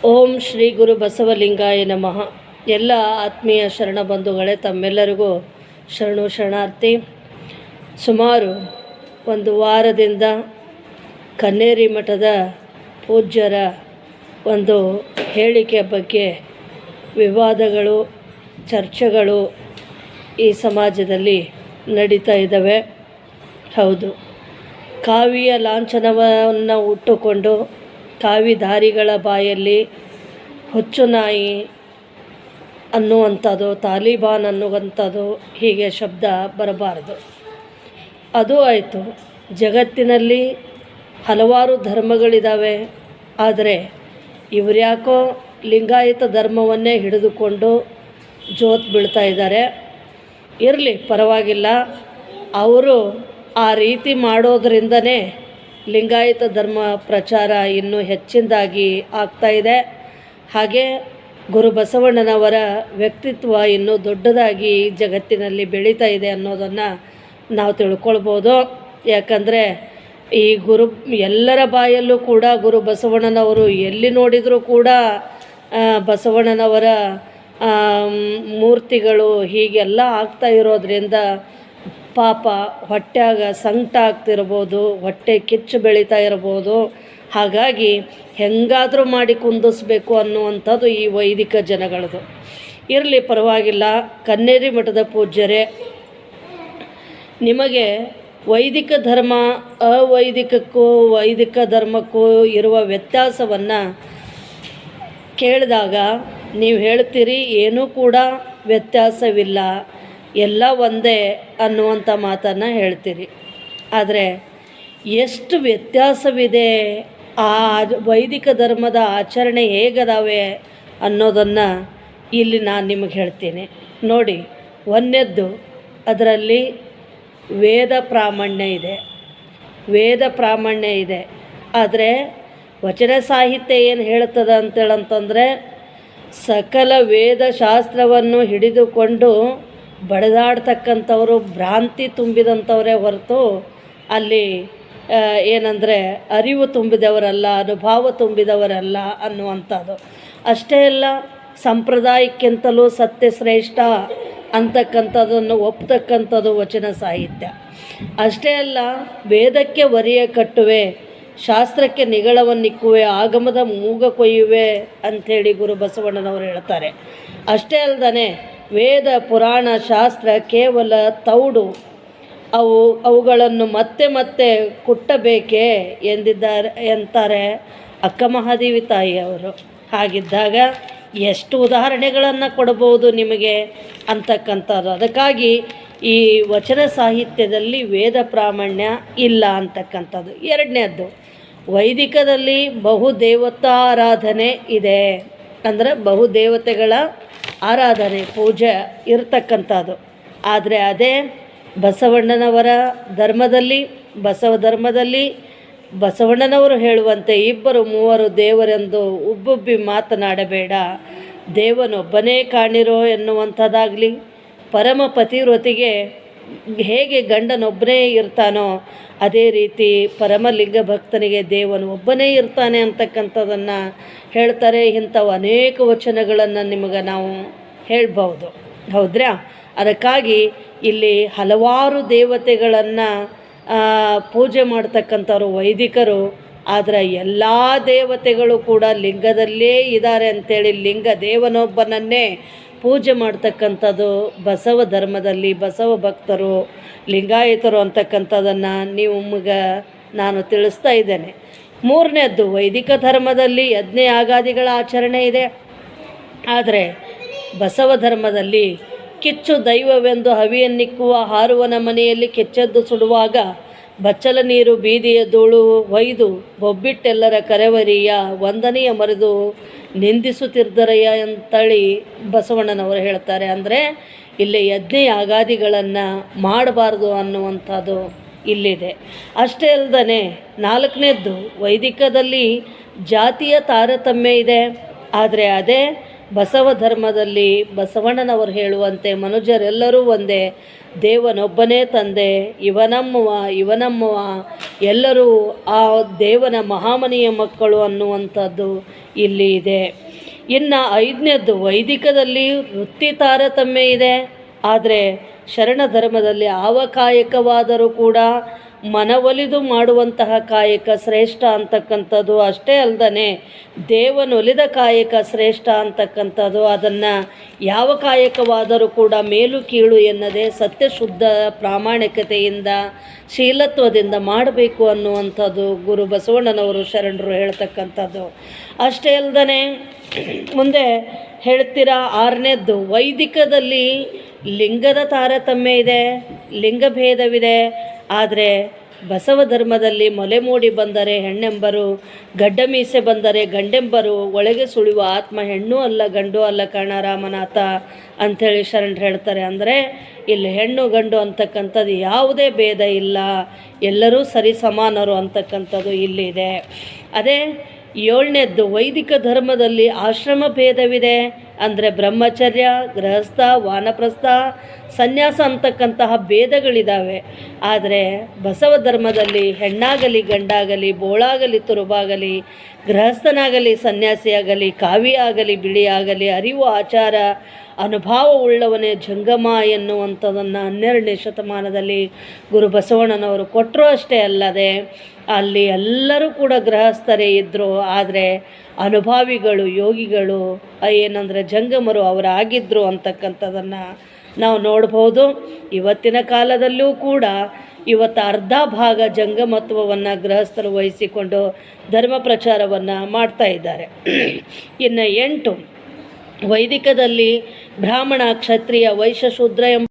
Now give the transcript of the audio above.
ಓಂ ಶ್ರೀ ಗುರು ಬಸವಲಿಂಗಾಯ ನಮಃ. ಎಲ್ಲ ಆತ್ಮೀಯ ಶರಣ ಬಂಧುಗಳೇ, ತಮ್ಮೆಲ್ಲರಿಗೂ ಶರಣಾರ್ಥಿ. ಸುಮಾರು ಒಂದು ವಾರದಿಂದ ಕನ್ನೇರಿ ಮಠದ ಪೂಜ್ಯರ ಒಂದು ಹೇಳಿಕೆ ಬಗ್ಗೆ ವಿವಾದಗಳು, ಚರ್ಚೆಗಳು ಈ ಸಮಾಜದಲ್ಲಿ ನಡೀತಾ ಇದ್ದಾವೆ. ಹೌದು, ಕಾವಿಯ ಲಾಂಛನವನ್ನು ಉಟ್ಟುಕೊಂಡು ಕಾವಿಧಾರಿಗಳ ಬಾಯಲ್ಲಿ ಹುಚ್ಚು ನಾಯಿ ಅನ್ನುವಂಥದ್ದು, ತಾಲಿಬಾನ್ ಅನ್ನುವಂಥದ್ದು, ಹೀಗೆ ಶಬ್ದ ಬರಬಾರದು. ಅದು ಆಯಿತು. ಜಗತ್ತಿನಲ್ಲಿ ಹಲವಾರು ಧರ್ಮಗಳಿದ್ದಾವೆ, ಆದರೆ ಇವರ್ಯಾಕೋ ಲಿಂಗಾಯತ ಧರ್ಮವನ್ನೇ ಹಿಡಿದುಕೊಂಡು ಜೋತ್ ಬೀಳ್ತಾ ಇದ್ದಾರೆ. ಇರಲಿ, ಪರವಾಗಿಲ್ಲ. ಅವರು ಆ ರೀತಿ ಮಾಡೋದ್ರಿಂದನೇ ಲಿಂಗಾಯತ ಧರ್ಮ ಪ್ರಚಾರ ಇನ್ನೂ ಹೆಚ್ಚಿನದಾಗಿ ಆಗ್ತಾಯಿದೆ. ಹಾಗೆ ಗುರು ಬಸವಣ್ಣನವರ ವ್ಯಕ್ತಿತ್ವ ಇನ್ನೂ ದೊಡ್ಡದಾಗಿ ಜಗತ್ತಿನಲ್ಲಿ ಬೆಳೀತಾ ಇದೆ ಅನ್ನೋದನ್ನು ನಾವು ತಿಳ್ಕೊಳ್ಬೋದು. ಯಾಕಂದರೆ ಈ ಎಲ್ಲರ ಬಾಯಲ್ಲೂ ಕೂಡ ಗುರು ಬಸವಣ್ಣನವರು ಎಲ್ಲಿ ನೋಡಿದರೂ ಕೂಡ ಬಸವಣ್ಣನವರ ಮೂರ್ತಿಗಳು ಹೀಗೆಲ್ಲ ಆಗ್ತಾ ಇರೋದ್ರಿಂದ ಪಾಪ ಹೊಟ್ಯಾಗ ಸಂಕಟ ಆಗ್ತಿರ್ಬೋದು, ಹೊಟ್ಟೆ ಕಿಚ್ಚು ಬೆಳೀತಾ ಇರ್ಬೋದು. ಹಾಗಾಗಿ ಹೆಂಗಾದರೂ ಮಾಡಿ ಕುಂದಿಸ್ಬೇಕು ಅನ್ನುವಂಥದ್ದು ಈ ವೈದಿಕ ಜನಗಳದು. ಇರಲಿ, ಪರವಾಗಿಲ್ಲ. ಕನ್ನೇರಿ ಮಠದ ಪೂಜ್ಯರೇ, ನಿಮಗೆ ವೈದಿಕ ಧರ್ಮ ಅವೈದಿಕಕ್ಕೂ ವೈದಿಕ ಧರ್ಮಕ್ಕೂ ಇರುವ ವ್ಯತ್ಯಾಸವನ್ನು ಕೇಳಿದಾಗ ನೀವು ಹೇಳ್ತೀರಿ ಏನೂ ಕೂಡ ವ್ಯತ್ಯಾಸವಿಲ್ಲ, ಎಲ್ಲ ಒಂದೇ ಅನ್ನುವಂಥ ಮಾತನ್ನು ಹೇಳ್ತೀರಿ. ಆದರೆ ಎಷ್ಟು ವ್ಯತ್ಯಾಸವಿದೆ, ಆ ವೈದಿಕ ಧರ್ಮದ ಆಚರಣೆ ಹೇಗದಾವೆ ಅನ್ನೋದನ್ನು ಇಲ್ಲಿ ನಾನು ನಿಮಗೆ ಹೇಳ್ತೀನಿ. ನೋಡಿ, ಒಂದನೇದ್ದು, ಅದರಲ್ಲಿ ವೇದ ಪ್ರಾಮಾಣ್ಯ ಇದೆ. ಆದರೆ ವಚನ ಸಾಹಿತ್ಯ ಏನು ಹೇಳ್ತದೆ ಅಂತೇಳಂತಂದರೆ, ಸಕಲ ವೇದಶಾಸ್ತ್ರವನ್ನು ಹಿಡಿದುಕೊಂಡು ಬಡಿದಾಡ್ತಕ್ಕಂಥವರು ಭ್ರಾಂತಿ ತುಂಬಿದಂಥವರೇ ಹೊರತು ಅಲ್ಲಿ ಏನಂದರೆ ಅರಿವು ತುಂಬಿದವರಲ್ಲ, ಅನುಭವ ತುಂಬಿದವರಲ್ಲ ಅನ್ನುವಂಥದ್ದು. ಅಷ್ಟೇ ಅಲ್ಲ, ಸಂಪ್ರದಾಯಕ್ಕಿಂತಲೂ ಸತ್ಯ ಶ್ರೇಷ್ಠ ಅಂತಕ್ಕಂಥದ್ದನ್ನು ಒಪ್ತಕ್ಕಂಥದ್ದು ವಚನ ಸಾಹಿತ್ಯ. ಅಷ್ಟೇ ಅಲ್ಲ, ವೇದಕ್ಕೆ ವರಿಯ ಕಟ್ಟುವೆ, ಶಾಸ್ತ್ರಕ್ಕೆ ನಿಗಳವನ್ನಿಕ್ಕುವೆ, ಆಗಮದ ಮೂಗ ಕೊಯ್ಯುವೆ ಅಂಥೇಳಿ ಗುರು ಬಸವಣ್ಣನವರು ಹೇಳ್ತಾರೆ. ಅಷ್ಟೇ ಅಲ್ಲದೆ ವೇದ ಪುರಾಣ ಶಾಸ್ತ್ರ ಕೇವಲ ತೌಡು, ಅವುಗಳನ್ನು ಮತ್ತೆ ಮತ್ತೆ ಕುಟ್ಟಬೇಕೇ ಎಂತಾರೆ ಅಕ್ಕ ಮಹಾದೇವಿ ತಾಯಿಯವರು. ಹಾಗಿದ್ದಾಗ ಎಷ್ಟು ಉದಾಹರಣೆಗಳನ್ನು ಕೊಡಬಹುದು ನಿಮಗೆ ಅಂತಕ್ಕಂಥದ್ದು. ಅದಕ್ಕಾಗಿ ಈ ವಚನ ಸಾಹಿತ್ಯದಲ್ಲಿ ವೇದ ಪ್ರಾಮಾಣ್ಯ ಇಲ್ಲ ಅಂತಕ್ಕಂಥದ್ದು. ಎರಡನೇದ್ದು, ವೈದಿಕದಲ್ಲಿ ಬಹುದೇವತಾ ಆರಾಧನೆ ಇದೆ. ಅಂದರೆ ಬಹುದೇವತೆಗಳ ಆರಾಧನೆ, ಪೂಜೆ ಇರತಕ್ಕಂಥದ್ದು. ಆದರೆ ಅದೇ ಬಸವಣ್ಣನವರ ಧರ್ಮದಲ್ಲಿ, ಬಸವಣ್ಣನವರು ಹೇಳುವಂತೆ 2-3 ದೇವರೆಂದು ಉಬ್ಬುಬ್ಬಿ ಮಾತನಾಡಬೇಡ, ದೇವನೊಬ್ಬನೇ ಕಾಣಿರೋ ಎನ್ನುವಂಥದ್ದಾಗಲಿ, ಪರಮ ಪತಿವ್ರತಿಗೆ ಹೇಗೆ ಗಂಡನೊಬ್ಬನೇ ಇರ್ತಾನೋ ಅದೇ ರೀತಿ ಪರಮಲಿಂಗ ಭಕ್ತನಿಗೆ ದೇವನು ಒಬ್ಬನೇ ಇರ್ತಾನೆ ಅಂತಕ್ಕಂಥದ್ದನ್ನು ಹೇಳ್ತಾರೆ. ಇಂಥವು ಅನೇಕ ವಚನಗಳನ್ನು ನಿಮಗೆ ನಾವು ಹೇಳ್ಬೋದು, ಹೌದ್ರಾ? ಅದಕ್ಕಾಗಿ ಇಲ್ಲಿ ಹಲವಾರು ದೇವತೆಗಳನ್ನು ಪೂಜೆ ಮಾಡ್ತಕ್ಕಂಥವ್ರು ವೈದಿಕರು. ಆದರೆ ಎಲ್ಲ ದೇವತೆಗಳು ಕೂಡ ಲಿಂಗದಲ್ಲೇ ಇದ್ದಾರೆ ಅಂಥೇಳಿ ಲಿಂಗ ದೇವನೊಬ್ಬನನ್ನೇ ಪೂಜೆ ಮಾಡ್ತಕ್ಕಂಥದ್ದು ಬಸವ ಧರ್ಮದಲ್ಲಿ ಬಸವ ಭಕ್ತರು, ಲಿಂಗಾಯತರು ಅಂತಕ್ಕಂಥದ್ದನ್ನು ನಿಮಗೆ ನಾನು ತಿಳಿಸ್ತಾ ಇದ್ದೇನೆ. ಮೂರನೇದ್ದು, ವೈದಿಕ ಧರ್ಮದಲ್ಲಿ ಯಜ್ಞ ಯಾಗಾದಿಗಳ ಆಚರಣೆ ಇದೆ. ಆದರೆ ಬಸವ ಧರ್ಮದಲ್ಲಿ ಕಿಚ್ಚು ದೈವವೆಂದು ಹವಿಯನ್ನಿಕ್ಕುವ ಹಾರುವನ ಮನೆಯಲ್ಲಿ ಕೆಚ್ಚೆದ್ದು ಸುಡುವಾಗ ಬಚ್ಚಲ ನೀರು ಬೀದಿಯ ಧೂಳು ಒಯ್ದು ಬೊಬ್ಬಿಟ್ಟೆಲ್ಲರ ಕರೆವರಿಯ ವಂದನೆಯ ಮರೆದು ನಿಂದಿಸುತ್ತಿದ್ದರಯ್ಯ ಅಂತೇಳಿ ಬಸವಣ್ಣನವರು ಹೇಳ್ತಾರೆ. ಅಂದರೆ ಇಲ್ಲಿ ಯಜ್ಞ ಯಾಗಾದಿಗಳನ್ನು ಮಾಡಬಾರ್ದು ಅನ್ನುವಂಥದ್ದು ಇಲ್ಲಿದೆ. ಅಷ್ಟೇ ಅಲ್ಲದೆ ನಾಲ್ಕನೇದ್ದು, ವೈದಿಕದಲ್ಲಿ ಜಾತಿಯ ತಾರತಮ್ಯ ಇದೆ. ಆದರೆ ಅದೇ ಬಸವ ಧರ್ಮದಲ್ಲಿ ಬಸವಣ್ಣನವರು ಹೇಳುವಂತೆ ಮನುಜರೆಲ್ಲರೂ ಒಂದೇ, ದೇವನೊಬ್ಬನೇ ತಂದೆ, ಇವನಮ್ಮವ ಎಲ್ಲರೂ ಆ ದೇವನ ಮಹಾಮನಿಯ ಮಕ್ಕಳು ಅನ್ನುವಂಥದ್ದು ಇಲ್ಲಿ ಇದೆ. ಇನ್ನು 5ನೇದ್ದು ವೈದಿಕದಲ್ಲಿ ವೃತ್ತಿ ತಾರತಮ್ಯ ಇದೆ. ಆದರೆ ಶರಣ ಧರ್ಮದಲ್ಲಿ ಯಾವ ಕಾಯಕವಾದರೂ ಕೂಡ ಮನವೊಲಿದು ಮಾಡುವಂತಹ ಕಾಯಕ ಶ್ರೇಷ್ಠ ಅಂತಕ್ಕಂಥದ್ದು ಅಷ್ಟೇ ಅಲ್ಲದೆ ದೇವನೊಲಿದ ಕಾಯಕ ಶ್ರೇಷ್ಠ ಅಂತಕ್ಕಂಥದ್ದು. ಅದನ್ನು ಯಾವ ಕಾಯಕವಾದರೂ ಕೂಡ ಮೇಲು ಕೀಳು ಎನ್ನದೆ ಸತ್ಯಶುದ್ಧ ಪ್ರಾಮಾಣಿಕತೆಯಿಂದ ಶೀಲತ್ವದಿಂದ ಮಾಡಬೇಕು ಅನ್ನುವಂಥದ್ದು ಗುರು ಬಸವಣ್ಣನವರು ಶರಣರು ಹೇಳ್ತಕ್ಕಂಥದ್ದು. ಅಷ್ಟೇ ಅಲ್ಲದೆ ಮುಂದೆ ಹೇಳ್ತೀರಾ 6ನೇದ್ದು ವೈದಿಕದಲ್ಲಿ ಲಿಂಗದ ತಾರತಮ್ಯ ಇದೆ, ಲಿಂಗಭೇದವಿದೆ. ಆದರೆ ಬಸವ ಧರ್ಮದಲ್ಲಿ ಮೊಲೆ ಮೂಡಿ ಬಂದರೆ ಹೆಣ್ಣೆಂಬರು, ಗಡ್ಡ ಮೀಸೆ ಬಂದರೆ ಗಂಡೆಂಬರು, ಒಳಗೆ ಸುಳಿಯುವ ಆತ್ಮ ಹೆಣ್ಣು ಅಲ್ಲ ಗಂಡು ಅಲ್ಲ ಕಾಣ ರಾಮನಾಥ ಅಂಥೇಳಿ ಶರಣರು ಹೇಳ್ತಾರೆ. ಅಂದರೆ ಇಲ್ಲಿ ಹೆಣ್ಣು ಗಂಡು ಅಂತಕ್ಕಂಥದ್ದು ಯಾವುದೇ ಭೇದ ಇಲ್ಲ, ಎಲ್ಲರೂ ಸರಿ ಸಮಾನರು ಅಂತಕ್ಕಂಥದ್ದು ಇಲ್ಲಿದೆ. ಅದೇ 7ನೇದ್ದು ವೈದಿಕ ಧರ್ಮದಲ್ಲಿ ಆಶ್ರಮ ಭೇದವಿದೆ. ಅಂದರೆ ಬ್ರಹ್ಮಚರ್ಯ, ಗೃಹಸ್ಥ, ವಾನಪ್ರಸ್ಥ, ಸನ್ಯಾಸ ಅಂತಕ್ಕಂತಹ ಭೇದಗಳಿದ್ದಾವೆ. ಆದರೆ ಬಸವ ಧರ್ಮದಲ್ಲಿ ಹೆಣ್ಣಾಗಲಿ ಗಂಡಾಗಲಿ, ಬೋಳಾಗಲಿ ತುರುಬಾಗಲಿ, ಗೃಹಸ್ಥನಾಗಲಿ ಸನ್ಯಾಸಿಯಾಗಲಿ, ಕಾವಿ ಆಗಲಿ ಬಿಳಿ ಆಗಲಿ, ಅರಿವು ಆಚಾರ ಅನುಭವವುಳ್ಳವನೇ ಜಂಗಮ ಎನ್ನುವಂಥದ್ದನ್ನು 12ನೇ ಶತಮಾನದಲ್ಲಿ ಗುರು ಬಸವಣ್ಣನವರು ಕೊಟ್ಟರು. ಅಷ್ಟೇ ಅಲ್ಲದೆ ಅಲ್ಲಿ ಎಲ್ಲರೂ ಕೂಡ ಗೃಹಸ್ಥರೇ ಇದ್ದರು. ಆದರೆ ಅನುಭಾವಿಗಳು, ಯೋಗಿಗಳು ಏನಂದರೆ ಜಂಗಮರು ಅವರಾಗಿದ್ದರು ಅಂತಕ್ಕಂಥದ್ದನ್ನು ನಾವು ನೋಡ್ಬೋದು. ಇವತ್ತಿನ ಕಾಲದಲ್ಲೂ ಕೂಡ ಇವತ್ತು ಅರ್ಧ ಭಾಗ ಜಂಗಮತ್ವವನ್ನು ಗೃಹಸ್ಥರು ವಹಿಸಿಕೊಂಡು ಧರ್ಮ ಪ್ರಚಾರವನ್ನು ಮಾಡ್ತಾ ಇದ್ದಾರೆ. ಇನ್ನು 8 ವೈದಿಕದಲ್ಲಿ ಬ್ರಾಹ್ಮಣ, ಕ್ಷತ್ರಿಯ, ವೈಶ್ಯ, ಶೂದ್ರ ಎಂಬ